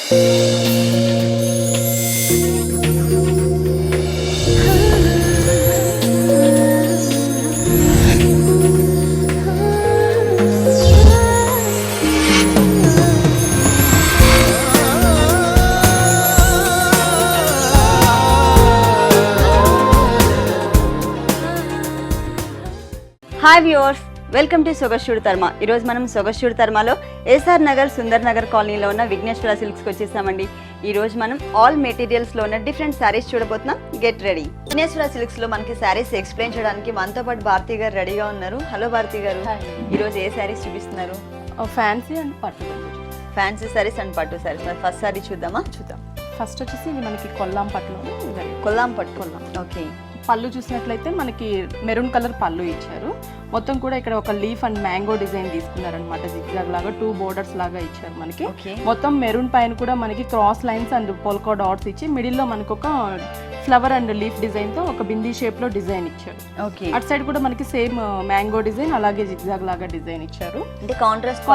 Hi viewers, welcome to సొగస్యూడ్ తర్మ. ఈరోజు మనం సొగస్యూడ్ తర్మలో ఎస్ఆర్ నగర్ సుందర్ నగర్ కాలనీలో ఉన్న విఘ్నేశ్వర సిల్క్స్కి వచ్చేసామండి. ఈరోజు మనం ఆల్ మెటీరియల్స్లో ఉన్న డిఫరెంట్ శారీస్ చూడబోతున్నాం. Get ready. విఘ్నేశ్వర సిల్క్స్లో మనకి శారీస్ ఎక్స్ప్లెయిన్ చేయడానికి మనతో పాటు భారతి గారు రెడీగా ఉన్నారు. హలో భారతి గారు, ఈరోజు ఏ శారీస్ చూపిస్తున్నారు? ఫ్యాన్సీ అండ్ పట్టు. ఫ్యాన్సీ శారీస్ అండ్ పట్టు శారీస్. మరి ఫస్ట్ శారీ చూద్దామా? చూద్దాం. ఫస్ట్ వచ్చేసి ఇది మనకి కొల్లాం పట్టులో. కొల్లాం పట్టు. ఓకే. పళ్ళు చూసినట్లయితే మనకి మెరూన్ కలర్ పళ్ళు ఇచ్చారు. మొత్తం కూడా ఇక్కడ ఒక లీఫ్ అండ్ మ్యాంగో డిజైన్ తీసుకున్నారనమాట. జిగ్జాగ్ లాగా 2 బోర్డర్స్ లాగా ఇచ్చారు మనకి. మొత్తం మెరూన్ పైన కూడా మనకి cross lines and polka dots ఇచ్చి మిడిల్లో మనకు ఒక ఫ్లవర్ అండ్ లీఫ్ డిజైన్ తో ఒక బిందీ షేప్ లో డిజైన్ ఇచ్చారు. అటు సైడ్ కూడా మనకి సేమ్ మ్యాంగో డిజైన్ అలాగే జిగ్జాగ్ లాగా డిజైన్ ఇచ్చారు. అంటే కాంట్రాస్ట్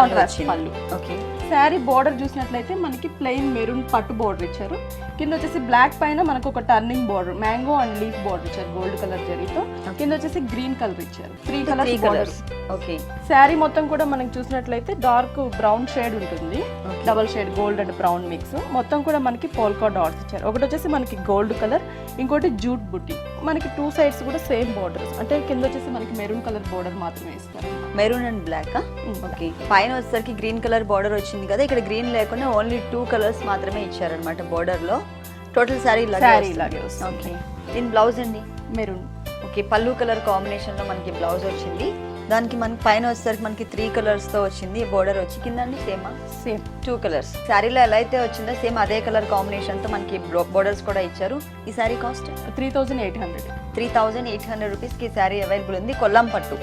పళ్ళు. ఓకే. శారీ బోర్డర్ చూసినట్లయితే మనకి ప్లెయిన్ మెరూన్ పట్టు బోర్డర్ ఇచ్చారు. కింద వచ్చేసి బ్లాక్ పైన మనకు ఒక turning border mango and leaf border ఇచ్చారు గోల్డ్ కలర్ జరీతో. కింద వచ్చేసి గ్రీన్ కలర్ ఇచ్చారు. 3 కలర్స్. ఓకే. శారీ మొత్తం కూడా మనకి చూసినట్లయితే డార్క్ బ్రౌన్ షేడ్ ఉంటుంది. Double shade gold and brown mix. మొత్తం కూడా మనకి పోల్కా డాట్స్ ఇచ్చారు. ఒకటి వచ్చేసి మనకి గోల్డ్ కలర్, ఇంకోటి జూట్ బుట్టి. మనకి 2 సైడ్స్ కూడా సేమ్ బోర్డర్స్. అంటే కింద వచ్చేసి మనకి మెరూన్ కలర్ బోర్డర్ మాత్రమే ఇస్తారు. Maroon and black. ఓకే. పైన వచ్చేసరికి గ్రీన్ కలర్ బోర్డర్ వచ్చింది కదా, ఇక్కడ గ్రీన్ లేకుండా ఓన్లీ 2 కలర్స్ మాత్రమే ఇచ్చారనమాట బోర్డర్ లో. టోటల్ శారీ ఇలాగే వస్తుంది. ఓకే. దీని బ్లౌజ్ అండి మెరూన్. ఓకే. పళ్ళు కలర్ కాంబినేషన్ లో మనకి బ్లౌజ్ వచ్చింది. దానికి మనకి పైన వచ్చేసరికి మనకి 3 కలర్స్ తో వచ్చింది బోర్డర్ వచ్చి. కింద అండి సేమ్ 2 కలర్స్. శారీలో ఎలా అయితే వచ్చిందో సేమ్ అదే కలర్ కాంబినేషన్ తో మనకి బోర్డర్స్ కూడా ఇచ్చారు. ఈ శారీ కాస్ట్ 3,800 రూపీస్ కి శారీ అవైలబుల్ ఉంది. కొల్లాం పట్టు.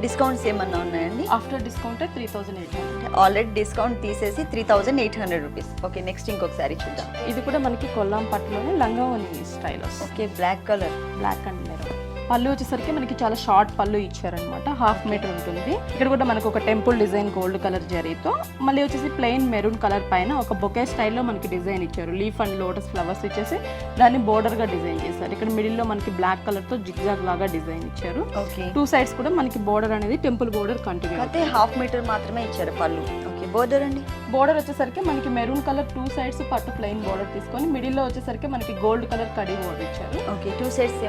డిస్కౌంట్స్ ఏమన్నా ఉన్నాయండి? After discount 3,800. ఆల్రెడీ డిస్కౌంట్ తీసేసి 3,800 రూపీస్. ఓకే. నెక్స్ట్ ఇంకొక శారీ చూద్దాం. ఇది కూడా మనకి కొల్లాం పట్టులోనే లంగావోని style. Okay. Black colour. Black and maroon. పళ్ళు వచ్చేసరికి మనకి చాలా షార్ట్ పళ్ళు ఇచ్చారనమాట. 1/2 మీటర్ ఉంటుంది. ఇక్కడ కూడా మనకు ఒక టెంపుల్ డిజైన్ గోల్డ్ కలర్ జరీతో, మళ్ళీ వచ్చేసి ప్లెయిన్ మెరూన్ కలర్ పైన ఒక బొకే స్టైల్లో మనకి డిజైన్ ఇచ్చారు. లీఫ్ అండ్ లోటస్ ఫ్లవర్స్ ఇచ్చేసి దాన్ని బోర్డర్ గా డిజైన్ చేశారు. ఇక్కడ మిడిల్ లో మనకి బ్లాక్ కలర్ తో జిగ్జాగ్ లాగా డిజైన్ ఇచ్చారు. 2 సైడ్స్ కూడా మనకి బోర్డర్ అనేది టెంపుల్ బోర్డర్ కంటిన్యూ. అయితే 1/2 మీటర్ మాత్రమే ఇచ్చారు పళ్ళు. ఓకే. బోర్డర్ అండి? బోర్డర్ వచ్చేసరికి మనకి మెరూన్ కలర్ 2 సైడ్స్ పట్టు ప్లెయిన్ బోర్డర్ తీసుకొని మిడిల్ లో వచ్చేసరికి మనకి గోల్డ్ కలర్ కడి బోర్డర్ ఇచ్చారు. ఓకే. 2 సైడ్స్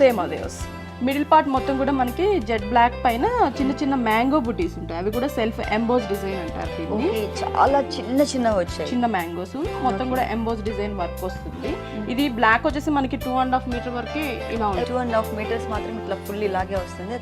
సేమ్ అదే వస్తుంది. మిడిల్ పార్ట్ మొత్తం కూడా మనకి జెడ్ బ్లాక్ పైన చిన్న చిన్న మ్యాంగో బుటీస్ ఉంటాయి. అవి కూడా సెల్ఫ్ ఎంబోస్ డిజైన్ అంటారు దీన్ని. చాలా చిన్న వచ్చాయి. చిన్న మ్యాంగోస్ మొత్తం కూడా ఎంబోస్ డిజైన్ వర్క్ వస్తుంది. ఇది బ్లాక్ వచ్చేసి మనకి 2.5 మీటర్ వరకు ఇలా ఉంటుంది. 2.5 మీటర్స్ మాత్రం ఇట్లా ఫుల్ ఇలాగే వస్తుంది.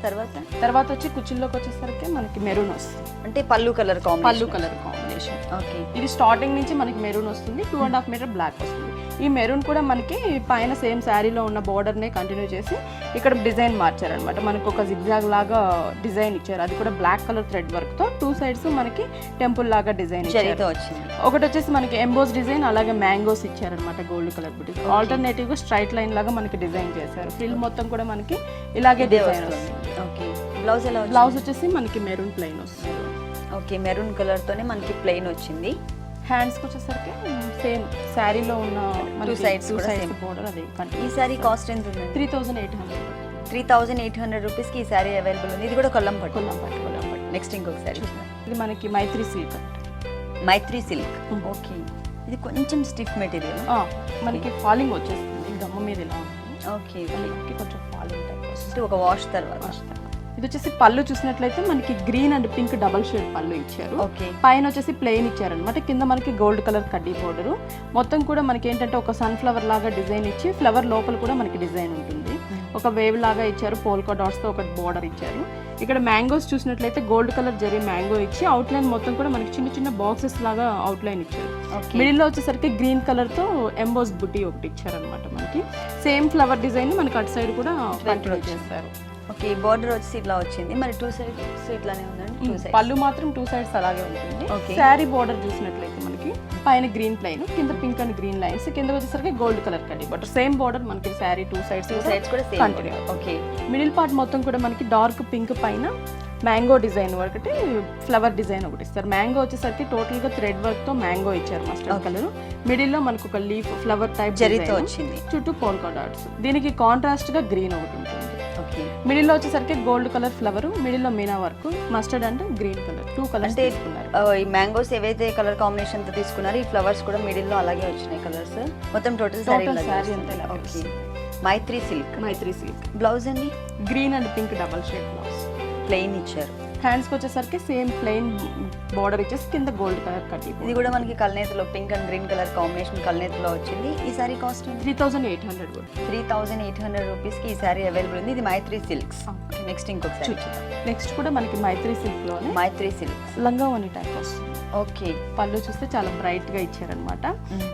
తర్వాత వచ్చి కుచ్చిల్లోకి వచ్చేసరికి మనకి మెరూన్ వస్తుంది. అంటే పళ్ళు కలర్ కాంబినేషన్. ఓకే. ఇది స్టార్టింగ్ నుంచి మనకి మెరూన్ వస్తుంది. 2.5 మీటర్ బ్లాక్ వస్తుంది. ఈ మెరూన్ కూడా మనకి పైన సేమ్ శారీలో ఉన్న బోర్డర్ నే కంటిన్యూ చేసి ఇక్కడ డిజైన్ మార్చారనమాట. మనకు ఒక జిగ్జాగ్ లాగా డిజైన్ ఇచ్చారు. అది కూడా బ్లాక్ కలర్ థ్రెడ్ వర్క్ తో 2 సైడ్స్ మనకి టెంపుల్ లాగా డిజైన్ ఇచ్చారు. ఒకటి వచ్చేసి మనకి ఎంబోస్ డిజైన్ అలాగే మ్యాంగోస్ ఇచ్చారనమాట గోల్డ్ కలర్ బుటీ. ఆల్టర్నేటివ్ గా స్ట్రైట్ లైన్ లాగా మనకి డిజైన్ చేశారు. ఫిల్ మొత్తం కూడా మనకి ఇలాగే డిజైన్ వస్తుంది. ఓకే. బ్లౌజ్ వచ్చేసి మనకి మెరూన్ ప్లెయిన్ వస్తుంది. ఓకే. మెరూన్ కలర్ తోనే మనకి ప్లెయిన్ వచ్చింది. హ్యాండ్స్ కి వచ్చేసరికి సేమ్ శారీలో ఉన్న 2 సైడ్స్ బోర్డర్ అదే. ఈ శారీ కాస్ట్ ఎంత ఉంది? 3,800 రూపీస్ కి ఈ శారీ అవైలబుల్ ఉంది. ఇది కూడా కొల్లాం పట్టు. నెక్స్ట్ ఇంకొక శారీ. ఇది మనకి మైత్రి సిల్క్. ఓకే. ఇది కొంచెం స్టిఫ్ మెటీరియల్. మనకి ఫాలింగ్ వచ్చేస్తుంది గమ్మ మీద ఇలా ఉంటుంది. ఓకే. కొంచెం ఫాలింగ్ టైప్ వస్తుంది ఒక వాష్ తర్వాత. ఇది వచ్చేసి పళ్ళు చూసినట్లయితే మనకి green and pink double shade పళ్ళు ఇచ్చారు. పైన వచ్చేసి ప్లెయిన్ ఇచ్చారనమాట. కింద మనకి గోల్డ్ కలర్ కడ్డీ బోర్డర్. మొత్తం కూడా మనకి ఏంటంటే ఒక సన్ఫ్లవర్ లాగా డిజైన్ ఇచ్చి ఫ్లవర్ లోపల కూడా మనకి డిజైన్ ఉంటుంది. ఒక వేవ్ లాగా ఇచ్చారు. పోల్కా డాట్స్ తో ఒక బోర్డర్ ఇచ్చారు. ఇక్కడ మ్యాంగోస్ చూసినట్లయితే గోల్డ్ కలర్ జరీ మ్యాంగో ఇచ్చి అవుట్ లైన్ మొత్తం కూడా మనకి చిన్న చిన్న బాక్సెస్ లాగా అవుట్ లైన్ ఇచ్చారు. మిడిల్ లో వచ్చేసరికి గ్రీన్ కలర్ తో ఎంబోస్ బుటీ ఒకటి ఇచ్చారనమాట. మనకి సేమ్ ఫ్లవర్ డిజైన్ మనకి అటు సైడ్ కూడా కంటిన్యూ చేస్తారు. ఓకే. బోర్డర్ వచ్చి ఇట్లా వచ్చింది. మరి 2 సైడ్స్ ఇట్లానే ఉందండి. పళ్ళు మాత్రం 2 సైడ్స్ అలాగే ఉంటుంది. శారీ బోర్డర్ చూసినట్లయితే మనకి పైన గ్రీన్ ప్లెయిన్, కింద పింక్ అండ్ గ్రీన్ లైన్స్, కింద వచ్చేసరికి గోల్డ్ కలర్ కడ్డీ బట్ సేమ్ బోర్డర్ మనకి శారీ 2 సైడ్స్ కూడా కంటిన్యూ. ఓకే. మిడిల్ పార్ట్ మొత్తం కూడా మనకి డార్క్ పింక్ పైన మ్యాంగో డిజైన్ ఒకటి, ఫ్లవర్ డిజైన్ ఒకటి ఇస్తారు. మ్యాంగో వచ్చేసరికి టోటల్గా థ్రెడ్ వర్క్తో మ్యాంగో ఇచ్చారు మస్టర్డ్ కలర్. మిడిల్లో మనకు ఒక లీఫ్ ఫ్లవర్ టైప్ జరీతో వచ్చింది, చుట్టూ పోల్కా డాట్స్. దీనికి కాంట్రాస్ట్గా గ్రీన్ ఒకటి ఉంటుంది. ఓకే, మిడిల్లో వచ్చేసరికి గోల్డ్ కలర్ ఫ్లవర్, మిడిల్లో Meena work, mustard and green colour 2 colours తీసుకున్నారు. ఈ మ్యాంగోస్ ఏవైతే కలర్ కాంబినేషన్ తో తీసుకున్నారో ఈ ఫ్లవర్స్ కూడా మిడిల్ లో అలాగే వచ్చినాయి కలర్స్. మొత్తం టోటల్ సారీ అంతా. ఓకే, మైత్రి సిల్క్. మైత్రి సిల్క్ బ్లౌజ్ అండి green and pink double shade blouse, plain ఇచ్చారు. హ్యాండ్స్కి వచ్చేసరికి సేమ్ ప్లెయిన్ బార్డర్ ఇచ్చేసి కింద గోల్డ్ కలర్ కట్టి. ఇది కూడా మనకి కల్నేతలో pink and green colour combination కల్నేతలో వచ్చింది. ఈ సారీ కాస్ట్ 3800. 3800 రూపీస్ కి ఈ సారీ అవైలబుల్ ఉంది. ఇది మైత్రి సిల్క్స్. నెక్స్ట్ ఇంకొక సారీ నెక్స్ట్ కూడా మనకి మైత్రి సిల్క్ లోనే మైత్రి సిల్క్స్ లంగావని టైప్ వస్తుంది. ఓకే, పళ్ళు చూస్తే చాలా బ్రైట్ గా ఇచ్చారనమాట.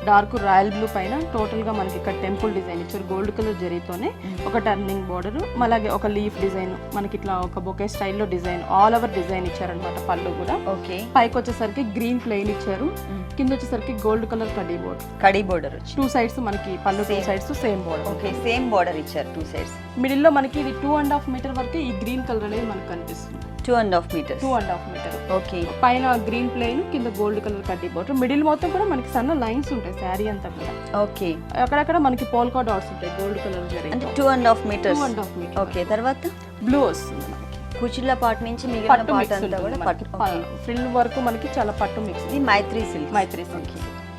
డార్క్ రాయల్ బ్లూ పైన టోటల్ గా మనకి ఇక్కడ టెంపుల్ డిజైన్ ఇచ్చారు. గోల్డ్ కలర్ జరీతోనే ఒక టర్నింగ్ బోర్డర్, అలాగే ఒక లీఫ్ డిజైన్, మనకి ఇట్లా ఒక బొకే స్టైల్లో డిజైన్, ఆల్ ఓవర్ డిజైన్ ఇచ్చారనమాట. పళ్ళు కూడా ఓకే, పైకి వచ్చేసరికి గ్రీన్ ప్లెయిన్ ఇచ్చారు, కింద వచ్చేసరికి గోల్డ్ కలర్ కడీ బోర్డర్ వచ్చి 2 సైడ్స్ మనకి పళ్ళు 2 sides same border. Okay, same border ఇచ్చారు 2 సైడ్స్. మిడిల్ లో మనకి ఇది 2.5 మీటర్ వరకు ఈ గ్రీన్ కలర్ అనేది మనకు కనిపిస్తుంది. 2.5 మీటర్. 2.5 మీటర్. ఓకే, పైన గ్రీన్ ప్లెయిన్, కింద గోల్డ్ కలర్ కడ్డీ బోర్డర్. మిడిల్ మొత్తం కూడా మనకి సన్న లైన్స్ ఉంటాయి శారీ అంతా కూడా. ఓకే, అక్కడక్కడ మనకి పోల్కా డాట్స్ ఉంటాయి గోల్డ్ కలర్ జరీ. అంటే 2.5 మీటర్స్. 2.5 మీటర్. ఓకే, తర్వాత బ్లూ వస్తుంది మనకి. కుచిళ్ళ పార్ట్ నుంచి మిగిలిన పార్ట్ అంతా కూడా పట్టు. ఫ్రిల్ వరకు మనకి చాలా పట్టు మిక్స్. ఇది మైత్రి సిల్క్. మైత్రి సిల్క్.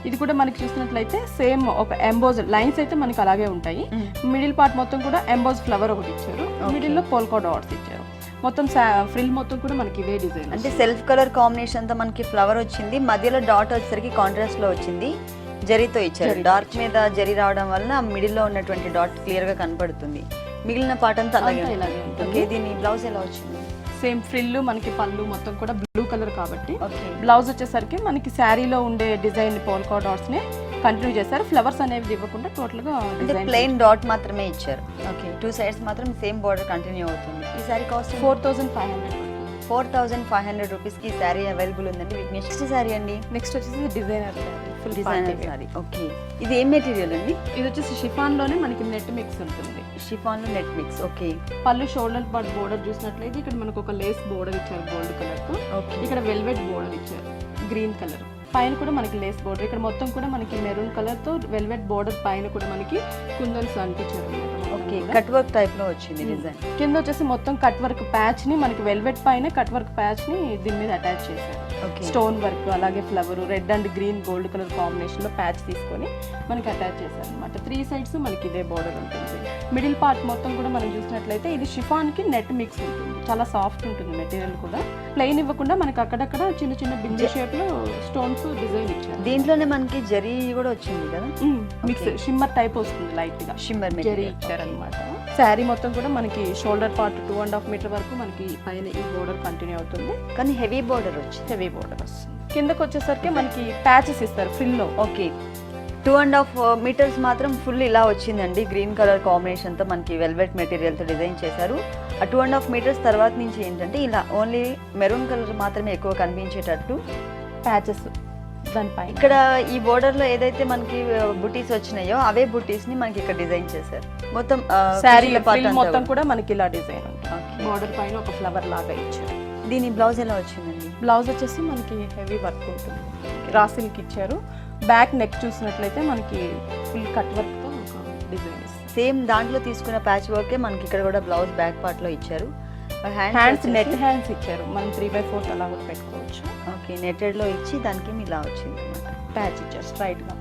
ఇది కూడా మనకి చూసినట్లయితే సేమ్ ఒక ఎంబోజ్ లైన్స్ అయితే మనకి అలాగే ఉంటాయి. మిడిల్ పార్ట్ మొత్తం కూడా ఎంబోజ్ ఫ్లవర్ ఒకటి ఇచ్చారు, మిడిల్ లో పోల్కా డాట్స్ ఇచ్చారు. మొత్తం ఫ్రిల్ మొత్తం కూడా మనకి ఇవే డిజైన్. అంటే సెల్ఫ్ కలర్ కాంబినేషన్ తో మనకి ఫ్లవర్ వచ్చింది, మధ్యలో డాట్ వచ్చేసరికి కాంట్రాస్ట్ లో వచ్చింది, జరీతో ఇచ్చారు. డార్క్ మీద జరీ రావడం వల్ల మిడిల్ లో ఉన్నటువంటి డాట్ క్లియర్ గా కనపడుతుంది. మిగిలిన పార్ట్ అంతా అలాగే ఉంటుంది. దీని బ్లౌజ్ ఎలా వచ్చింది? సేమ్ ఫ్రిల్ మనకి పళ్ళు మొత్తం కూడా బ్లూ కలర్ కాబట్టి. ఓకే, బ్లౌజ్ వచ్చేసరికి మనకి శారీలో ఉండే డిజైన్ పోల్కా డాట్స్ ని కంటిన్యూ చేశారు. ఫ్లవర్స్ అనేవి ఇవ్వకుండా టోటల్ గా ప్లెయిన్ డాట్ మాత్రమే ఇచ్చారు. ఓకే, 2 సైడ్స్ మాత్రం సేమ్ బోర్డర్ కంటిన్యూ అవుతుంది. ఈ సారీ కాస్ట్ 4500. 4500 రూపీస్ కి సారీ అవైలబుల్ ఉందండి. నెక్స్ట్ సారీ అండి. నెక్స్ట్ వచ్చేసి designer full designer sorry. Okay, ఇది ఏం మెటీరియల్ అండి? ఇది వచ్చేసి షిఫాన్ లోనే మనకి నెట్ మిక్స్ ఉంటుంది. షిఫాన్ లో నెట్ మిక్స్. ఓకే, పళ్ళు షోల్డర్ పార్ట్ బోర్డర్ చూసినట్లయితే ఇక్కడ మనకు ఒక లేస్ బోర్డర్ ఇచ్చారు గోల్డ్ కలర్ తో. ఇక్కడ వెల్వెట్ బోర్డర్ ఇచ్చారు గ్రీన్ కలర్. పైన కూడా మనకి లేస్ బోర్డర్. ఇక్కడ మొత్తం కూడా మనకి మెరూన్ కలర్ తో వెల్వెట్ బోర్డర్ పైన కూడా మనకి కుందన్స్ అంటించారు. ఓకే, కట్ వర్క్ టైప్ లో వచ్చింది డిజైన్. కింద వచ్చేసి మొత్తం కట్ వర్క్ ప్యాచ్ ని మనకి వెల్వెట్ పైన కట్ వర్క్ ప్యాచ్ ని దీని మీద అటాచ్ చేశారు. స్టోన్ వర్క్, అలాగే flower, red and green gold colour combination లో ప్యాచ్ తీసుకొని మనకి అటాచ్ చేశారు అనమాట. 3 సైడ్స్ మనకి ఇదే బోర్డర్ ఉంటుంది. మిడిల్ పార్ట్ మొత్తం కూడా మనం చూసినట్లయితే ఇది షిఫాన్ కి నెట్ మిక్స్ ఉంటుంది. చాలా సాఫ్ట్ ఉంటుంది మెటీరియల్ కూడా. ప్లెయిన్ ఇవ్వకుండా మనకి అక్కడక్కడ చిన్న చిన్న బింజి షేప్ లో స్టోన్స్ డిజైన్ ఇచ్చారు. దీంట్లోనే మనకి జరీ కూడా వచ్చింది కదా, మిక్స్ షిమ్మర్ టైప్ వస్తుంది. లైట్ గా షిమ్మర్ జరీ ఇచ్చారు అనమాట. శారీ మొత్తం కూడా మనకి షోల్డర్ పార్ట్ 2.5 మీటర్ వరకు మనకి పైన ఈ బోర్డర్ కంటిన్యూ అవుతుంది. కానీ హెవీ బోర్డర్ వచ్చింది. హెవీ బోర్డర్ వస్తుంది. కిందకి వచ్చేసరికి మనకి ప్యాచెస్ ఇస్తారు ఫ్రిల్ లో. ఓకే, 2.5 మీటర్స్ మాత్రం ఫుల్ ఇలా వచ్చిందండి. గ్రీన్ కలర్ కాంబినేషన్ తో మనకి వెల్వెట్ మెటీరియల్ తో డిజైన్ చేశారు. ఆ 2.5 మీటర్స్ తర్వాత నుంచి ఏంటంటే ఇలా ఓన్లీ మెరూన్ కలర్ మాత్రమే ఎక్కువ కనిపించేటట్టు ప్యాచెస్ దానిపైన. ఇక్కడ ఈ బోర్డర్ లో ఏదైతే మనకి బుటీస్ వచ్చినాయో అవే బుటీస్ ని మనకి ఇక్కడ డిజైన్ చేశారు. మొత్తం శారీ మొత్తం కూడా మనకి ఇలా డిజైన్ ఉంటుంది. బోర్డర్ పైన ఒక ఫ్లవర్ లాగా ఇచ్చారు. దీని బ్లౌజ్ ఎలా వచ్చిందండి? బ్లౌజ్ వచ్చేసి మనకి హెవీ వర్క్ ఉంటుంది. రా సిల్క్ ఇచ్చారు. బ్యాక్ నెక్ చూసినట్లయితే మనకి ఫుల్ కట్ వర్క్ తో ఒక డిజైన్. సేమ్ దాంట్లో తీసుకున్న ప్యాచ్ వర్కే మనకి ఇక్కడ కూడా బ్లౌజ్ బ్యాక్ పార్ట్ లో ఇచ్చారు. హ్యాండ్స్ నెట్ హ్యాండ్స్ ఇచ్చారు. మనం 3/4 అలా కూడా పెట్టుకోవచ్చు. ఓకే, నెటెడ్ లో ఇచ్చి దానికి ఇలా వచ్చింది అన్నమాట. ప్యాచ్ ఇచ్చారు స్ట్రైట్ గా.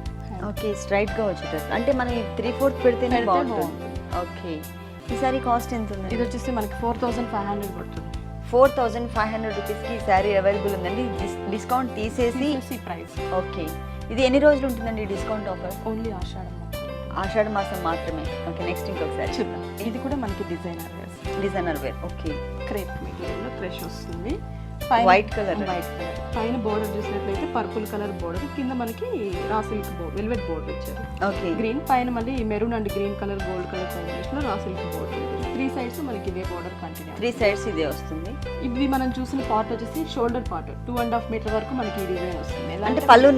ఓకే, స్ట్రైట్ గా వచ్చేటట్టు. అంటే మనం 3/4 పెడితేనే బాగుంటుంది. ఓకే, ఈ సారీ కాస్ట్ ఎంత ఉంది? ఇది వచ్చేసి మనకి 4500 పడుతుంది. 4500 రూపీస్ కి ఈ సారీ అవైలబుల్ ఉందండి. డిస్కౌంట్ తీసేసి ప్రైస్. ఓకే, ఇది ఎన్ని రోజులు ఉంటుందండి డిస్కౌంట్ ఆఫర్? ఓన్లీ ఆషాఢ మాసం మాత్రమే. ఓకే, నెక్స్ట్ ఇంకొకసారి చూద్దాం. ఇది కూడా మనకి designer wear. Okay, crepe material లో క్రష్ వస్తుంది. White colour. పైన బోర్డర్ చూసినట్లయితే పర్పుల్ కలర్ బోర్డర్, కింద మనకి రా సిల్క్ వెల్వెట్ బోర్డర్ ఇచ్చారు. ఓకే, గ్రీన్ పైన మళ్ళీ maroon and green colour gold colour combination లో రా సిల్క్ బోర్డర్. 3 సైడ్స్ మనకి ఇదే బోర్డర్ కంటిన్యూ. 3 సైడ్స్ ఇదే వస్తుంది. ఇది మనం చూసిన పార్ట్ వచ్చేసి షోల్డర్ పార్ట్ 2.5 మీటర్ వరకు మనకి ఈ డిజైన్ వస్తుంది. అంటే పళ్ళు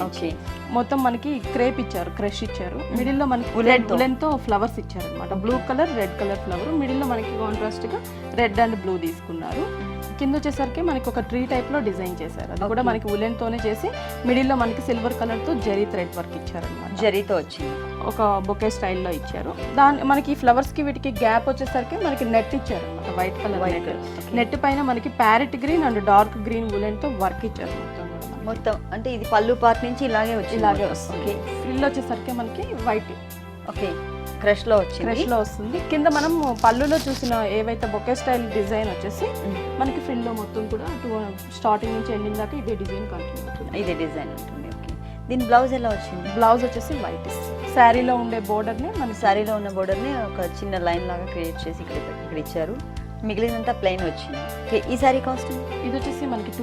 నుంచి మొత్తం మనకి క్రేప్ ఇచ్చారు, క్రష్ ఇచ్చారు. మిడిల్ లో మనకి ఉలెన్ తో ఫ్లవర్స్ ఇచ్చారు అనమాట. Blue colour red colour flower. Middle లో మనకి కాంట్రాస్ట్ గా రెడ్ అండ్ బ్లూ తీసుకున్నారు. కింద వచ్చేసరికి మనకి ఒక ట్రీ టైప్ లో డిజైన్ చేశారు. అది కూడా మనకి ఉలెన్ తోనే చేసి మిడిల్ లో మనకి సిల్వర్ కలర్ తో జరీ థ్రెడ్ వర్క్ ఇచ్చారన్నమాట. జరీతో వచ్చింది, ఒక బొకే స్టైల్లో ఇచ్చారు. దాని మనకి ఫ్లవర్స్ కి వీటికి గ్యాప్ వచ్చేసరికి మనకి నెట్ ఇచ్చారు అనమాట, వైట్ కలర్ నెట్ పైన మనకి parrot green and dark green woollen తో వర్క్ ఇచ్చారు మొత్తం. అంటే ఇది పళ్ళు పార్ట్ నుంచి ఇలాగే వస్తుంది. ఫ్రిల్ వచ్చేసరికి మనకి వైట్ ఓకే క్రష్ లో వస్తుంది. కింద మనం పళ్ళులో చూసిన ఏవైతే బొకే స్టైల్ డిజైన్ వచ్చేసి మనకి ఫ్రిల్ లో మొత్తం కూడా స్టార్టింగ్ నుంచి ఎండింగ్ దాకా ఇదే డిజైన్ కంటిన్యూ అవుతుంది. ఇదే డిజైన్ ఉంటుంది. ఓకే, దీని బ్లౌజ్ ఎలా వచ్చింది? బ్లౌజ్ వచ్చేసి వైట్. శారీలో ఉండే బోర్డర్ ని మన శారీలో ఉన్న బోర్డర్ ని ఒక చిన్న లైన్ లాగా క్రియేట్ చేసి ఇక్కడ ఇచ్చారు. మిగిలినంతా ప్లెయిన్ వచ్చింది. ఓకే, ఈ శారీ కాస్ట్ ఇది వచ్చేసి మనకి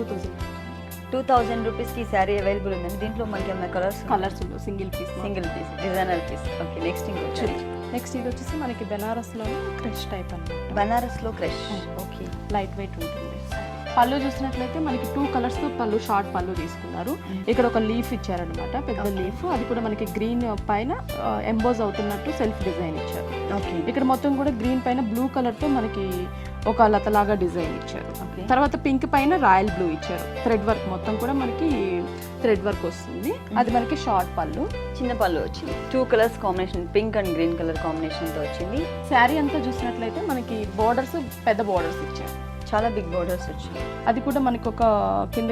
2000 రూపీస్కి ఈ శారీ అవైలబుల్ ఉందండి. దీంట్లో మనకి ఏమైనా colours single piece designer piece. Okay, next ఇది వచ్చేసి మనకి బెనారస్లో క్రష్ టైప్ అన్నమాట. బనారస్లో క్రష్. ఓకే, లైట్ వెయిట్ ఉంటుంది. పళ్ళు చూసినట్లయితే మనకి 2 కలర్స్ తో పళ్ళు, షార్ట్ పళ్ళు తీసుకున్నారు. ఇక్కడ ఒక లీఫ్ ఇచ్చారనమాట, పెద్ద లీఫ్. అది కూడా మనకి గ్రీన్ పైన ఎంబోజ్ అవుతున్నట్టు సెల్ఫ్ డిజైన్ ఇచ్చారు. ఇక్కడ మొత్తం కూడా గ్రీన్ పైన బ్లూ కలర్ తో మనకి ఒక లతలాగా డిజైన్ ఇచ్చారు. తర్వాత పింక్ పైన రాయల్ బ్లూ ఇచ్చారు. థ్రెడ్ వర్క్ మొత్తం కూడా మనకి థ్రెడ్ వర్క్ వస్తుంది. అది మనకి షార్ట్ పళ్ళు, చిన్న పళ్ళు వచ్చింది. 2 colours combination, pink and green colour combination తో వచ్చింది. శారీ అంతా చూసినట్లయితే మనకి బోర్డర్స్ పెద్ద బోర్డర్స్ ఇచ్చారు, చాలా బిగ్ బోర్డర్స్ వచ్చింది. అది కూడా మనకి ఒక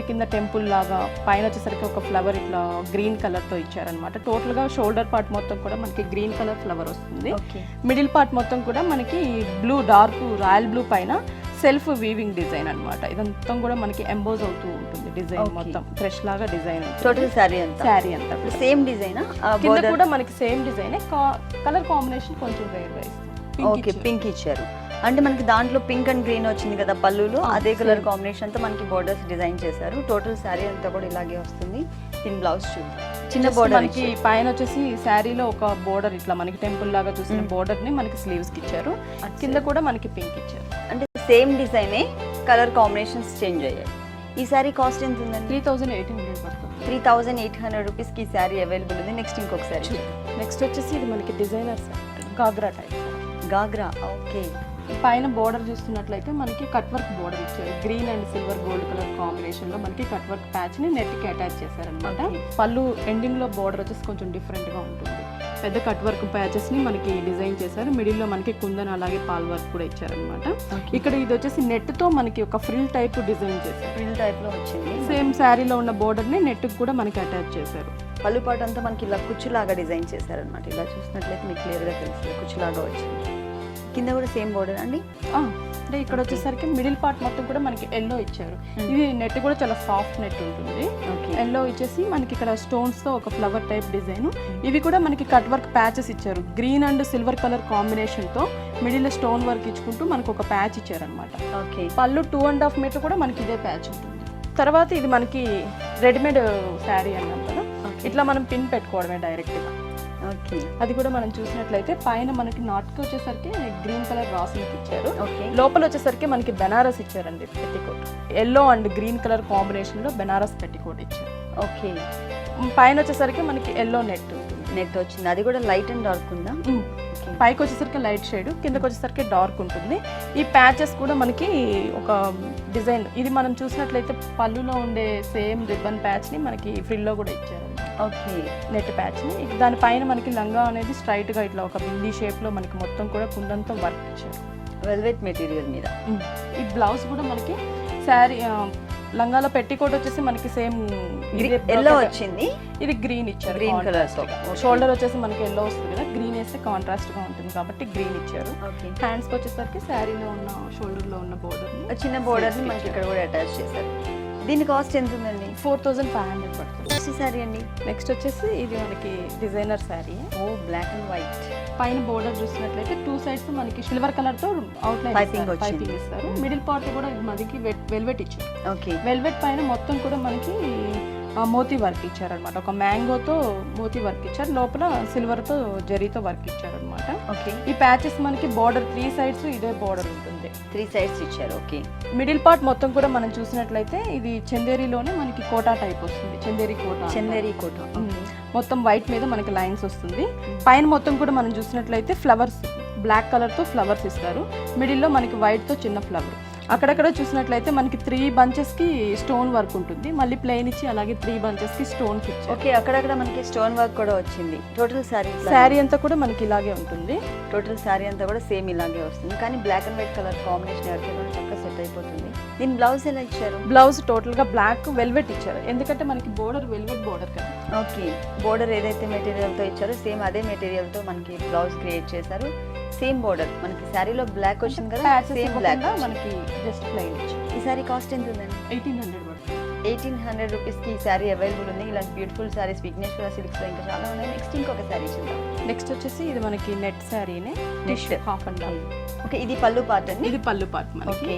కింద టెంపుల్ లాగా, పైన వచ్చేసరికి ఒక ఫ్లవర్ ఇట్లా గ్రీన్ కలర్ తో ఇచ్చారనమాట. టోటల్ గా షోల్డర్ పార్ట్ మొత్తం కూడా మనకి గ్రీన్ కలర్ ఫ్లవర్ వస్తుంది. మిడిల్ పార్ట్ మొత్తం కూడా మనకి బ్లూ, డార్క్ రాయల్ బ్లూ పైన సెల్ఫ్ వీవింగ్ డిజైన్ అన్నమాట. ఇదంతా కూడా మనకి ఎంబోజ్ అవుతూ ఉంటుంది డిజైన్ మొత్తం, ఫ్రెష్ లాగా డిజైన్. టోటల్ శారీ అంతా సేమ్ డిజైన్, కింద కూడా మనకి సేమ్ డిజైన్. కలర్ కాంబినేషన్ కొంచెం వేర్ వైస్. ఓకే, పింక్ ఇచ్చారు. అంటే మనకి దాంట్లో పింక్ అండ్ గ్రీన్ వచ్చింది కదా పళ్ళులో, అదే కలర్ కాంబినేషన్ తో మనకి బోర్డర్స్ డిజైన్ చేశారు. టోటల్ శారీ అంతా కూడా ఇలాగే వస్తుంది. దీని బ్లౌజ్ చూద్దాం. చిన్న బోర్డర్ మనకి పైన వచ్చేసి శారీలో ఒక బోర్డర్ ఇట్లా మనకి టెంపుల్ లాగా చూసిన బోర్డర్ ని మనకి స్లీవ్స్ కి ఇచ్చారు. కింద కూడా మనకి పింక్ ఇచ్చారు. అంటే సేమ్ డిజైనే, కలర్ కాంబినేషన్స్ చేంజ్ అయ్యాయి. ఈ శారీ కాస్ట్ ఎంత ఉందండి? 3800 పడుతుంది. 3800 రూపీస్కి ఈ శారీ అవైలబుల్ ఉంది. నెక్స్ట్ ఇంకొక శారీ. నెక్స్ట్ వచ్చేసి ఇది మనకి designer ghagra type. Ghagra, okay. పైన బోర్డర్ చూస్తున్నట్లయితే మనకి కట్ వర్క్ బోర్డర్ ఇచ్చారు. Green and silver gold colour combination లో మనకి కట్ వర్క్ ప్యాచ్ ని నెట్ కి అటాచ్ చేశారనమాట. పళ్ళు ఎండింగ్ లో బోర్డర్ వచ్చేసి కొంచెం డిఫరెంట్ గా ఉంటుంది. పెద్ద కట్ వర్క్ ప్యాచెస్ ని మనకి డిజైన్ చేశారు. మిడిల్ లో మనకి కుందన్ అలాగే పాల్ వర్క్ కూడా ఇచ్చారనమాట. ఇక్కడ ఇది వచ్చేసి నెట్ తో మనకి ఒక ఫ్రిల్ టైప్ డిజైన్ చేశారు. ఫ్రిల్ టైప్ లో వచ్చింది. సేమ్ శారీలో ఉన్న బోర్డర్ ని నెట్ కూడా మనకి అటాచ్ చేశారు. పళ్ళు పాటు అంతా మనకి ఇలా కుచ్చులాగా డిజైన్ చేశారనమాట. ఇలా చూసినట్లయితే మీకు క్లియర్ గా తెలుస్తుంది, కుచ్చులాగా వచ్చింది. కింద కూడా సేమ్ బోర్డర్ అండి. అంటే ఇక్కడ వచ్చేసరికి మిడిల్ పార్ట్ మొత్తం కూడా మనకి ఎల్లో ఇచ్చారు. ఇది నెట్ కూడా చాలా సాఫ్ట్ నెట్ ఉంటుంది. ఎల్లో ఇచ్చేసి మనకి ఇక్కడ స్టోన్స్ తో ఒక ఫ్లవర్ టైప్ డిజైన్. ఇవి కూడా మనకి కట్ వర్క్ ప్యాచెస్ ఇచ్చారు. Green and silver colour combination తో మిడిల్ స్టోన్ వర్క్ ఇచ్చుకుంటూ మనకు ఒక ప్యాచ్ ఇచ్చారనమాట. పళ్ళు 2.5 మీటర్ కూడా మనకి ఇదే ప్యాచ్ ఉంటుంది. తర్వాత ఇది మనకి రెడీమేడ్ శారీ అన్నాం కదా, ఇట్లా మనం పిన్ పెట్టుకోవడమే డైరెక్ట్ గా. అది కూడా మనం చూసినట్లయితే పైన మనకి నాట్కి వచ్చేసరికి గ్రీన్ కలర్ రాసింగ్ ఇచ్చారు. లోపల వచ్చేసరికి మనకి బెనారస్ ఇచ్చారండి petticoat. Yellow and green colour combination లో బెనారస్ పెట్టికోట్ ఇచ్చారు. ఓకే, పైన వచ్చేసరికి మనకి ఎల్లో నెట్ వచ్చింది. అది కూడా లైట్ అండ్ డార్క్ ఉందా? పైకి వచ్చేసరికి లైట్ షేడ్, కిందకి వచ్చేసరికి డార్క్ ఉంటుంది. ఈ ప్యాచెస్ కూడా మనకి ఒక డిజైన్. ఇది మనం చూసినట్లయితే పళ్ళులో ఉండే సేమ్ రిబ్బన్ ప్యాచ్ ని మనకి ఫ్రిల్లో కూడా ఇచ్చారు. ఓకే, నెట్ ప్యాచ్ ని. దానిపైన మనకి లంగా అనేది స్ట్రైట్ గా ఇట్లా ఒక బిందీ షేప్ లో మనకి మొత్తం కూడా కుందంతో వర్క్ ఇచ్చారు. వెల్వెట్ మెటీరియల్ మీద. ఈ బ్లౌజ్ కూడా మనకి శారీ లంగాలో పెట్టికోట్ వచ్చేసి మనకి సేమ్ ఎల్లో వచ్చింది. ఇది గ్రీన్ ఇచ్చారు. Green colour. షోల్డర్ వచ్చేసి మనకి ఎల్లో వస్తుంది కదా, గ్రీన్ వేస్తే కాంట్రాస్ట్ గా ఉంటుంది కాబట్టి గ్రీన్ ఇచ్చారు. హ్యాండ్స్ వచ్చేసరికి శారీలో ఉన్న షోల్డర్ లో ఉన్న బోర్డర్, చిన్న బోర్డర్ ని మనకి ఇక్కడ కూడా అటాచ్ చేశారు. దీని కాస్ట్ ఎంత ఉందండి? 4500 పడుతుంది. శారీ అండి. నెక్స్ట్ వచ్చేసి ఇది మనకి designer sari. Black and white. పైన బోర్డర్ చూసినట్లయితే 2 సైడ్స్ మనకి సిల్వర్ కలర్ తో అవుట్లైన్ పైపింగ్ ఇస్తారు. మిడిల్ పార్ట్ కూడా మనకి వెల్వెట్ ఇచ్చారు. వెల్వెట్ పైన మొత్తం కూడా మనకి మోతీ వర్క్ ఇచ్చారనమాట. ఒక మ్యాంగోతో మోతీ వర్క్ ఇచ్చారు. లోపల సిల్వర్ తో జరీతో వర్క్ ఇచ్చారనమాట. ఈ ప్యాచెస్ మనకి బోర్డర్ 3 సైడ్స్ ఇదే బోర్డర్ ఉంటుంది. 3 సైడ్స్ ఇచ్చారు. ఓకే, మిడిల్ పార్ట్ మొత్తం కూడా మనం చూసినట్లయితే ఇది చందేరీలోనే మనకి కోటా టైప్ వస్తుంది. చందేరీ కోటా మొత్తం వైట్ మీద మనకి లైన్స్ వస్తుంది. పైన మొత్తం కూడా మనం చూసినట్లయితే ఫ్లవర్స్ బ్లాక్ కలర్ తో ఫ్లవర్స్ ఇస్తారు. మిడిల్ లో మనకి వైట్ తో చిన్న ఫ్లవర్. అక్కడక్కడ చూసినట్లయితే మనకి 3 bunches కి స్టోన్ వర్క్ ఉంటుంది, మళ్ళీ ప్లెయిన్ ఇచ్చి అలాగే 3 bunches కి స్టోన్ ఇచ్చారు. ఓకే, అక్కడక్కడ మనకి స్టోన్ వర్క్ కూడా వచ్చింది. టోటల్ శారీ అంతా కూడా మనకి ఇలాగే ఉంటుంది. టోటల్ శారీ అంతా కూడా సేమ్ ఇలాగే వస్తుంది, కానీ black and white colour combination ఎవరికైనా చక్కగా సెట్ అయిపోతుంది. దీని బ్లౌజ్ ఎలా ఇచ్చారు? బ్లౌజ్ టోటల్ గా బ్లాక్ వెల్వెట్ ఇచ్చారు, ఎందుకంటే మనకి బోర్డర్ వెల్వెట్ బోర్డర్ కదా. ఓకే, బోర్డర్ ఏదైతే మెటీరియల్ తో ఇచ్చారో సేమ్ అదే మెటీరియల్ తో మనకి బ్లౌజ్ క్రియేట్ చేశారు. సేమ్ బోర్డర్ మనకి శారీలో బ్లాక్ వచ్చింది కదా, సేమ్ బ్లాక్ మనకి జస్ట్ ప్లెయిన్ ఇచ్చారు. ఈ శారీ కాస్ట్ ఎంత ఉందండి? 1800 పడుతుంది. 1800 రూపీస్కి ఈ శారీ అవైలబుల్ ఉంది. ఇలాంటి బ్యూటిఫుల్ శారీస్ విఘ్నేశ్వర సిల్క్స్లో ఇంకా చాలా ఉన్నాయి. నెక్స్ట్ ఇంకొక శారీ చూద్దాం. నెక్స్ట్ వచ్చేసి ఇది మనకి నెట్ శారీనే, next half and half. Okay, ఇది పళ్ళు పార్ట్ అండి. ఇది పళ్ళు పార్ట్ మనకి.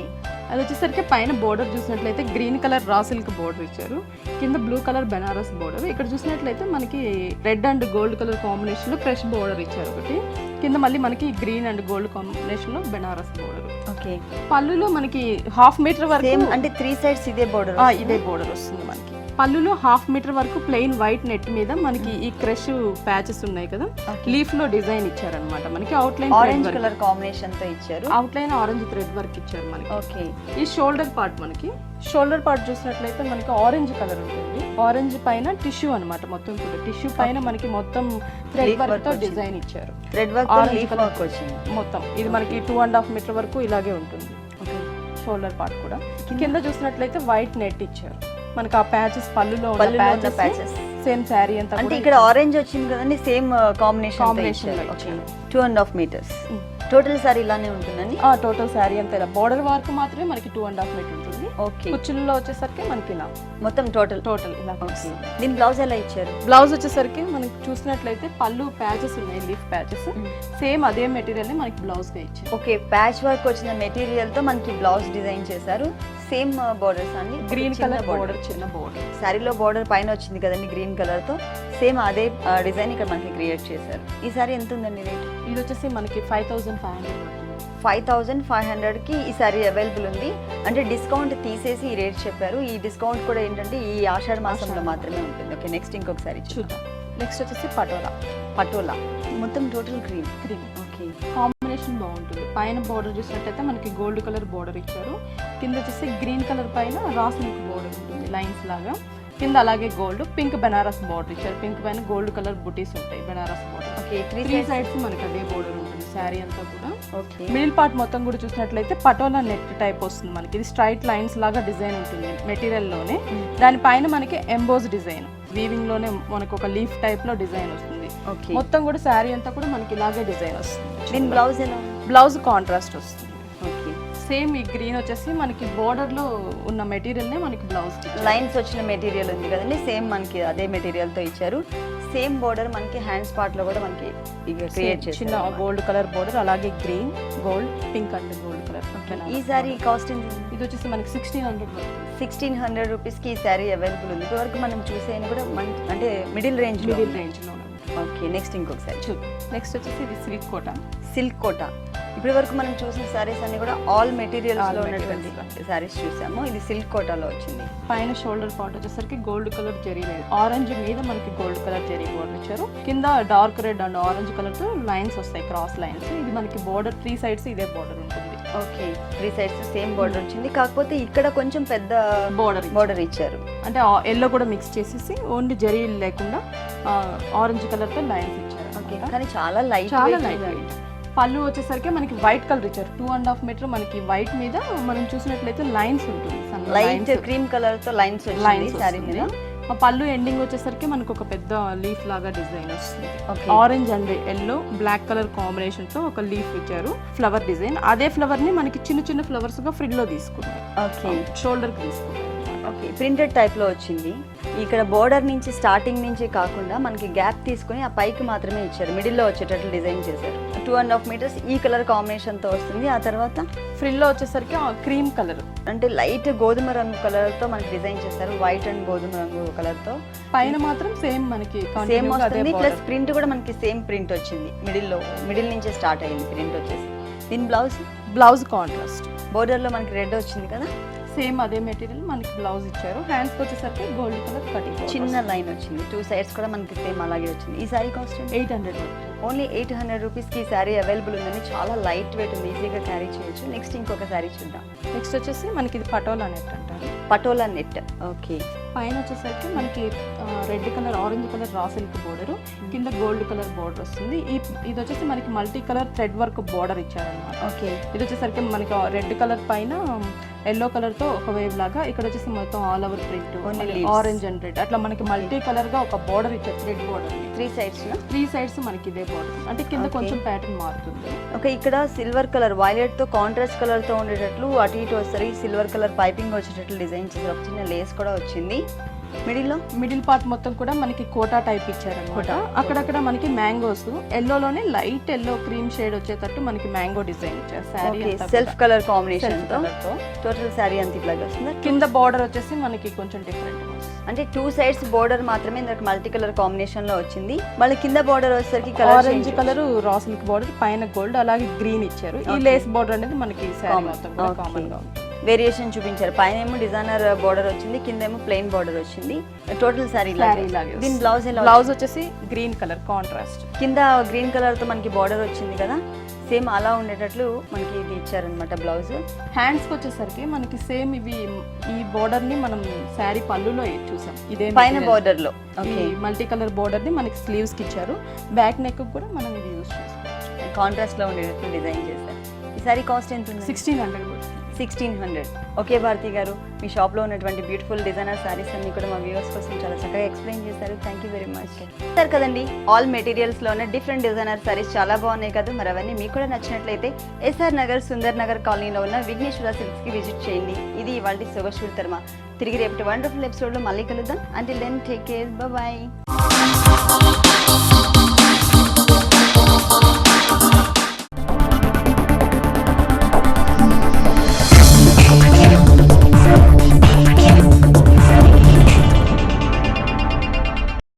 అది వచ్చేసరికి పైన బోర్డర్ చూసినట్లయితే green colour raw silk border ఇచ్చారు, కింద బ్లూ కలర్ బెనారస్ బోర్డర్. ఇక్కడ చూసినట్లయితే మనకి red and gold colour combination లో ఫ్రెష్ బోర్డర్ ఇచ్చారు ఒకటి, కింద మళ్ళీ మనకి గ్రీన్ అండ్ గోల్డ్ కాంబినేషన్ లో బెనారస్ బోర్డర్. ఓకే, పళ్ళులో మనకి హాఫ్ మీటర్ వరకు అంటే 3 sides ఇదే బోర్డర్, ఇదే బోర్డర్ వస్తుంది మనకి. పళ్ళులో హాఫ్ మీటర్ వరకు ప్లెయిన్ వైట్ నెట్ మీద మనకి ఈ క్రష్ ప్యాచెస్ ఉన్నాయి కదా, లీఫ్ లో డిజైన్ ఇచ్చారనమాట. మనకి అవుట్లైన్ ఆరెంజ్ కలర్ కాంబినేషన్ తో ఇచ్చారు, అవుట్లైన్ ఆరెంజ్ థ్రెడ్ వర్క్ ఇచ్చారు మనకి. ఓకే, ఈ షోల్డర్ పార్ట్ మనకి, షోల్డర్ పార్ట్ చూసినట్లయితే మనకి ఆరెంజ్ కలర్ ఉంటుంది, ఆరెంజ్ పైన టిష్యూ అన్నమాట. మొత్తం కూడా టిష్యూ పైన మనకి మొత్తం థ్రెడ్ వర్క్ తో డిజైన్ ఇచ్చారు. థ్రెడ్ వర్క్ లీఫ్ వర్క్ వచ్చింది మొత్తం. ఇది మనకి 2.5 మీటర్ వరకు ఇలాగే ఉంటుంది షోల్డర్ పార్ట్ కూడా. కింద చూసినట్లయితే వైట్ నెట్ ఇచ్చారు మనకి. ఆ ప్యాచెస్ పళ్ళులో ఉన్న ప్యాచెస్ సేమ్ శారీ అంతా అంటే ఇక్కడ ఆరెంజ్ వచ్చింది కదండి, same combination 2.5 meters. Total sari ఇలానే ఉంటుందండి. టోటల్ శారీ అంతా ఇలా బోర్డర్ వర్క్ మాత్రమే మనకి 2.5 మీటర్ ఉంటుంది. ఓకే, కుచ్చుల్లో వచ్చేసరికి మనకి ఇలా మొత్తం టోటల్ ఇలా. దీని బ్లౌజ్ ఎలా ఇచ్చారు? బ్లౌజ్ వచ్చేసరికి మనకి చూసినట్లయితే పళ్ళు ప్యాచెస్ ఉన్నాయి, లీఫ్ ప్యాచెస్, సేమ్ అదే మెటీరియల్ ని మనకి బ్లౌజ్ గా ఇచ్చారు. ఓకే, ప్యాచ్ వర్క్ వచ్చిన మెటీరియల్ తో మనకి బ్లౌజ్ డిజైన్ చేశారు. సేమ్ బోర్డర్స్ అండి, గ్రీన్ కలర్ బోర్డర్, చిన్న బోర్డర్. శారీలో బోర్డర్ పైన వచ్చింది కదండి గ్రీన్ కలర్ తో, సేమ్ అదే డిజైన్ ఇక్కడ మనకి క్రియేట్ చేశారు. ఈ సారీ ఎంత ఉందండి రేట్? ఇది వచ్చేసి మనకి 5500. 5500కి ఈ సారీ అవైలబుల్ ఉంది. అంటే డిస్కౌంట్ తీసేసి ఈ రేట్ చెప్పారు. ఈ డిస్కౌంట్ కూడా ఏంటంటే ఈ ఆషాఢ మాసంలో మాత్రమే ఉంటుంది. ఓకే, నెక్స్ట్ ఇంకొక సారీ చూద్దాం. నెక్స్ట్ వచ్చేసి పటోలా మొత్తం టోటల్ గ్రీన్. ఓకే, కాంబినేషన్ బాగుంటుంది. పైన బోర్డర్ చూసినట్టయితే మనకి గోల్డ్ కలర్ బోర్డర్ ఇచ్చారు, కింద వచ్చేసి గ్రీన్ కలర్ పైన రా సిల్క్ బోర్డర్ ఉంటుంది లైన్స్ లాగా, కింద అలాగే గోల్డ్ పింక్ బెనారస్ బోర్డర్ ఇచ్చారు. పింక్ పైన గోల్డ్ కలర్ బుటీస్ ఉంటాయి, బెనారస్ బోర్డర్. ఓకే, 3 sides మనకి అదే బోర్డర్ ఉంటుంది శారీ అంతా కూడా. ఓకే, మిడిల్ పార్ట్ మొత్తం కూడా చూసినట్లయితే పటోలా నెట్ టైప్ వస్తుంది మనకి. ఇది స్ట్రైట్ లైన్స్ లాగా డిజైన్ ఉంటుంది మెటీరియల్ లోనే. దానిపైన మనకి ఎంబోజ్ డిజైన్ వీవింగ్ లోనే మనకు ఒక లీఫ్ టైప్ లో డిజైన్ వస్తుంది. మొత్తం కూడా శారీ అంతా కూడా మనకి ఇలాగే డిజైన్ వస్తుంది. దీని బ్లౌజ్ ఎలా? బ్లౌజ్ కాంట్రాస్ట్ వస్తుంది. ఓకే, సేమ్ ఈ గ్రీన్ వచ్చేసి మనకి బోర్డర్ లో ఉన్న మెటీరియల్ నే మనకి బ్లౌజ్ లైన్స్ వచ్చిన మెటీరియల్ ఉంది కదండి, సేమ్ మనకి అదే మెటీరియల్ తో ఇచ్చారు. సేమ్ బోర్డర్ మనకి హ్యాండ్స్ పార్ట్ లో కూడా మనకి క్రియేట్ చేశారు. చిన్న గోల్డ్ కలర్ బోర్డర్, అలాగే green, gold, pink and gold colour. ఈ సారీ కాస్ట్ ఎంత? ఇది వచ్చేసి మనకి 1600. 1600 రూపీస్కి ఈ శారీ అవైలబుల్ ఉంది. ఇప్పటివరకు మనం చూసేది కూడా అంటే మిడిల్ రేంజ్ లో. ఓకే, నెక్స్ట్ ఇంకొక సారీ చూద్దాం. నెక్స్ట్ వచ్చేసి ఇది సిల్క్ కోట. ఇప్పటి వరకు మనం చూసిన శారీస్ అన్ని కూడా ఆల్ మెటీరియల్స్ లో ఉన్నటువంటి శారీస్ చూసాము. ఇది సిల్క్ కోటాలో వచ్చింది. పైన షోల్డర్ పార్ట్ వచ్చేసరికి gold colour zari line, orange మీద మనకి గోల్డ్ కలర్ జరీ బోర్డర్ ఇచ్చారు. కింద dark red and orange colour తో లైన్స్ వస్తాయి, క్రాస్ లైన్స్. ఇది మనకి బోర్డర్ 3 sides ఇదే బోర్డర్ ఉంటుంది. ఓకే, 3 sides సేమ్ బోర్డర్ వచ్చింది, కాకపోతే ఇక్కడ కొంచెం పెద్ద బోర్డర్ ఇచ్చారు. అంటే ఎల్లో కూడా మిక్స్ చేసేసి ఓన్లీ జరీ లేకుండా ఆరెంజ్ కలర్ తో లైన్స్ ఇచ్చారు. ఓకే, కానీ చాలా లైట్ వెయిట్. పళ్ళు వచ్చేసరికి మనకి వైట్ కలర్ ఇచ్చారు. 2.5 మీటర్ మనకి వైట్ మీద మనం చూసినట్లయితే లైన్స్ ఉంటుంది, లైట్ క్రీమ్ కలర్ తో లైన్స్ శారీ మీద. ఆ పళ్ళు ఎండింగ్ వచ్చేసరికి మనకు ఒక పెద్ద లీఫ్ లాగా డిజైన్ వస్తుంది. Orange and yellow black colour combination తో ఒక లీఫ్ ఇచ్చారు, ఫ్లవర్ డిజైన్. అదే ఫ్లవర్ ని మనకి చిన్న చిన్న ఫ్లవర్స్ గా ఫ్రిల్ లో తీసుకున్నాం. ఓకే, షోల్డర్ కి తీసుకున్నాం. ఓకే, ప్రింటెడ్ టైప్ లో వచ్చింది. ఇక్కడ బోర్డర్ నుంచి స్టార్టింగ్ నుంచి కాకుండా మనకి గ్యాప్ తీసుకుని ఆ పైకి మాత్రమే ఇచ్చారు, మిడిల్ లో వచ్చేటట్లు డిజైన్ చేశారు. 2.5 meters ఈ కలర్ కాంబినేషన్ తో వస్తుంది. ఆ తర్వాత ఫ్రిల్ లో వచ్చేసరికి క్రీమ్ కలర్ అంటే లైట్ గోధుమ రంగు కలర్ తో మనకి డిజైన్ చేశారు, వైట్ అండ్ గోధుమ రంగు కలర్ తో. పైన మాత్రం సేమ్ మనకి సేమ్ వస్తుంది, ప్లస్ ప్రింట్ కూడా మనకి సేమ్ ప్రింట్ వచ్చింది. మిడిల్ నుంచే స్టార్ట్ అయింది ప్రింట్ వచ్చేసి. దీని బ్లౌజ్ కాంట్రాస్ట్ బోర్డర్ లో మనకి రెడ్ వచ్చింది కదా, సేమ్ అదే మెటీరియల్ మనకి బ్లౌజ్ ఇచ్చారు. హ్యాండ్స్ వచ్చేసరికి గోల్డ్ కలర్ కటింగ్ చిన్న లైన్ వచ్చింది, 2 సైడ్స్ కూడా మనకి సేమ్ అలాగే వచ్చింది. ఈ సారీ కాస్ట్ 800. ఓన్లీ 800 రూపీస్కి ఈ శారీ అవైలబుల్ ఉందని. చాలా లైట్ వెయిట్ ఉంది, ఈజీగా క్యారీ చేయొచ్చు. నెక్స్ట్ ఇంకొక శారీ చూద్దాం. నెక్స్ట్ వచ్చేసి మనకి ఇది పటోలా నెట్ అంటారు. పటోలా నెట్. ఓకే. పైన వచ్చేసరికి మనకి red colour orange colour raw silk border, కింద గోల్డ్ కలర్ బోర్డర్ వస్తుంది. ఇది వచ్చేసి మనకి multi colour thread work border ఇచ్చారనమాట. ఓకే. ఇది వచ్చేసరికి మనకి రెడ్ కలర్ పైన ఎల్లో కలర్ తో ఒక వేవ్ లాగా, ఇక్కడ వచ్చేసి మొత్తం all over print orange and red అట్లా మనకి మల్టీ కలర్ గా ఒక బోర్డర్ ఇచ్చారు. థ్రెడ్ బోర్డర్ 3 సైడ్స్ మనకి ఇదే బోర్డర్, అంటే కింద కొంచెం ప్యాటర్న్ మారుతుంది. ఓకే. ఇక్కడ సిల్వర్ కలర్ వైలెట్ తో కాంట్రాస్ట్ కలర్ తో ఉండేటట్లు అటు ఇటు వస్తారు. సిల్వర్ కలర్ పైపింగ్ వచ్చేటట్లు డిజైన్ చేశారు. ఒక చిన్న లేస్ కూడా వచ్చింది. మిడిల్ పార్ట్ మొత్తం కూడా మనకి కోటా టైప్ ఇచ్చారనమాట. అక్కడక్కడ మనకి మ్యాంగోస్ ఎల్లోలోనే లైట్ ఎల్లో క్రీమ్ షేడ్ వచ్చేటట్టు మనకి మ్యాంగో డిజైన్ ఇచ్చారు. సారీ సెల్ఫ్ కలర్ కాంబినేషన్ తో టోటల్ సారీ అంత ఇట్లాగే వస్తుంది. కింద బార్డర్ వచ్చేసి మనకి కొంచెం డిఫరెంట్, అంటే 2 సైడ్స్ బోర్డర్ మాత్రమే ఇందులో మల్టీ కలర్ కాంబినేషన్ లో వచ్చింది. మళ్ళీ కింద బోర్డర్ వచ్చేసరికి orange colour raw silk border, పైన గోల్డ్ అలాగే గ్రీన్ ఇచ్చారు. ఈ లేస్ బోర్డర్ అనేది మనకి సారీ మొత్తం కూడా కామన్ గా వేరియేషన్ చూపించారు. పైన ఏమో డిజైనర్ బోర్డర్ వచ్చింది, కింద ఏమో ప్లెయిన్ బోర్డర్ వచ్చింది. టోటల్ సారీ లాగే. దీని బ్లౌజ్ వచ్చేసి గ్రీన్ కలర్ కాంట్రాస్ట్, కింద గ్రీన్ కలర్ తో మనకి బోర్డర్ వచ్చింది కదా, సేమ్ అలా ఉండేటట్లు మనకి ఇది ఇచ్చారనమాట బ్లౌజ్. హ్యాండ్స్ కి వచ్చేసరికి మనకి సేమ్ ఇవి ఈ బోర్డర్ ని మనం శారీ పళ్ళులో చూసాం. ఇదే పైన బోర్డర్ లో మల్టీ కలర్ బోర్డర్ ని మనకి స్లీవ్స్ కి ఇచ్చారు. బ్యాక్ నెక్ కూడా మనం ఇది యూస్ చేసుకోవచ్చు. కాంట్రాస్ట్ లో ఉండేటట్లు డిజైన్ చేశారు. ఈ సారీ కాస్ట్ ఎంత ఉంది? 1600. ఓకే భారతి గారు, మీ షాప్లో ఉన్నటువంటి బ్యూటిఫుల్ డిజైనర్ శారీస్ అన్ని కూడా మా వ్యూవర్స్ కోసం చాలా చక్కగా ఎక్స్ప్లెయిన్ చేశారు. Thank you very much. Sir కదండి, ఆల్ మెటీరియల్స్లోనే డిఫరెంట్ డిజైనర్ శారీస్ చాలా బాగున్నాయి కదా. మరి అవన్నీ మీకు కూడా నచ్చినట్లయితే ఎస్ఆర్ నగర్ సుందర్ నగర్ కాలనీలో ఉన్న విఘ్నేశ్వర సిల్క్స్కి విజిట్ చేయండి. ఇది ఇవాళ సొగశూడి తర్మ. తిరిగి రేపటి వండర్ఫుల్ ఎపిసోడ్లో మళ్ళీ కలుద్దాం. Until then take care, bye.